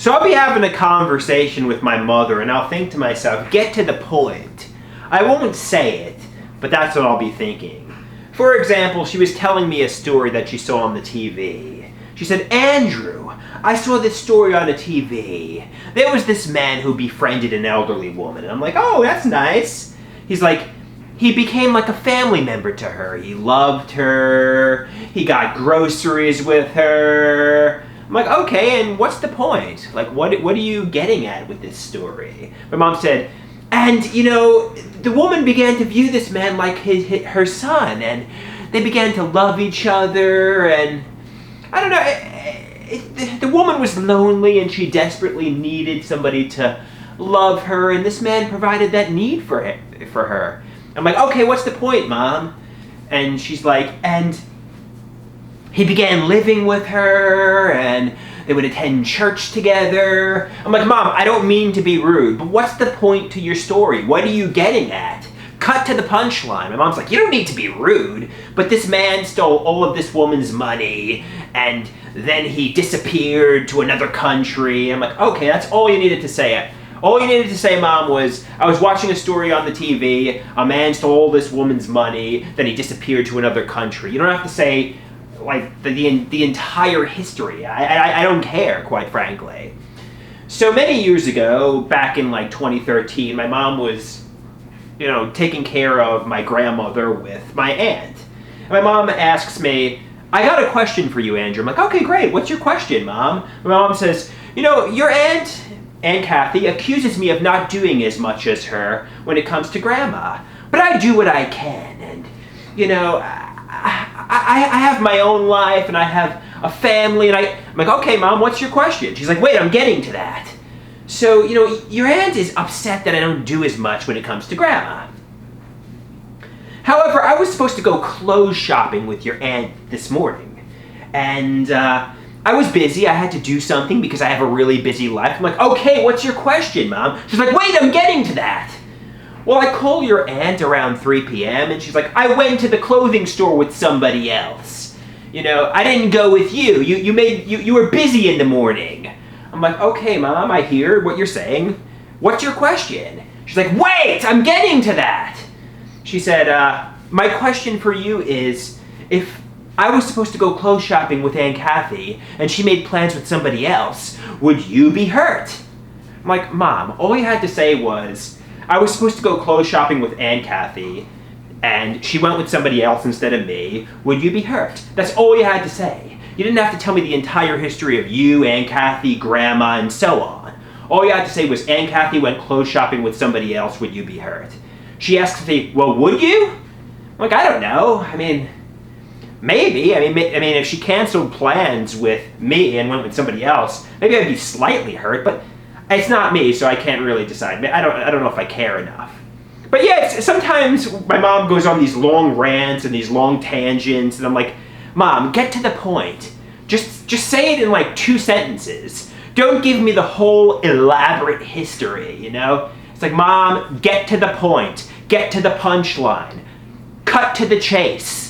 So I'll be having a conversation with my mother and I'll think to myself, get to the point. I won't say it, but that's what I'll be thinking. For example, she was telling me a story that she saw on the TV. She said, Andrew, I saw this story on the TV. There was this man who befriended an elderly woman. And I'm like, oh, that's nice. He's like, he became like a family member to her. He loved her. He got groceries with her. I'm like, okay, and what's the point? Like, what are you getting at with this story? My mom said, and, the woman began to view this man like her son, and they began to love each other, and I don't know, the woman was lonely, and she desperately needed somebody to love her, and this man provided that need for her. I'm like, okay, what's the point, Mom? And she's like, and he began living with her, and they would attend church together. I'm like, Mom, I don't mean to be rude, but what's the point to your story? What are you getting at? Cut to the punchline. My mom's like, you don't need to be rude, but this man stole all of this woman's money, and then he disappeared to another country. I'm like, okay, that's all you needed to say. All you needed to say, Mom, was, I was watching a story on the TV, a man stole all this woman's money, then he disappeared to another country. You don't have to say, like, the entire history. I don't care, quite frankly. So many years ago, back in like 2013, my mom was, taking care of my grandmother with my aunt. And my mom asks me, I got a question for you, Andrew. I'm like, okay, great. What's your question, Mom? My mom says, your Aunt Kathy accuses me of not doing as much as her when it comes to Grandma. But I do what I can, and, I have my own life, and I have a family, and I'm like, okay, Mom, what's your question? She's like, wait, I'm getting to that. So, your aunt is upset that I don't do as much when it comes to Grandma. However, I was supposed to go clothes shopping with your aunt this morning, and I was busy. I had to do something because I have a really busy life. I'm like, okay, what's your question, Mom? She's like, wait, I'm getting to that. Well, I call your aunt around 3 p.m. and she's like, I went to the clothing store with somebody else. I didn't go with you. You were busy in the morning. I'm like, okay, Mom, I hear what you're saying. What's your question? She's like, wait, I'm getting to that. She said, my question for you is, if I was supposed to go clothes shopping with Aunt Kathy and she made plans with somebody else, would you be hurt? I'm like, Mom, all you had to say was, I was supposed to go clothes shopping with Aunt Kathy, and she went with somebody else instead of me. Would you be hurt? That's all you had to say. You didn't have to tell me the entire history of you, Aunt Kathy, Grandma, and so on. All you had to say was, Aunt Kathy went clothes shopping with somebody else. Would you be hurt? She asked me, well, would you? I'm like, I don't know. I mean, maybe. I mean, if she canceled plans with me and went with somebody else, maybe I'd be slightly hurt, but it's not me, so I can't really decide. I don't know if I care enough. But yeah, sometimes my mom goes on these long rants and these long tangents, and I'm like, Mom, get to the point. Just say it in like 2 sentences. Don't give me the whole elaborate history, It's like, Mom, get to the point. Get to the punchline. Cut to the chase.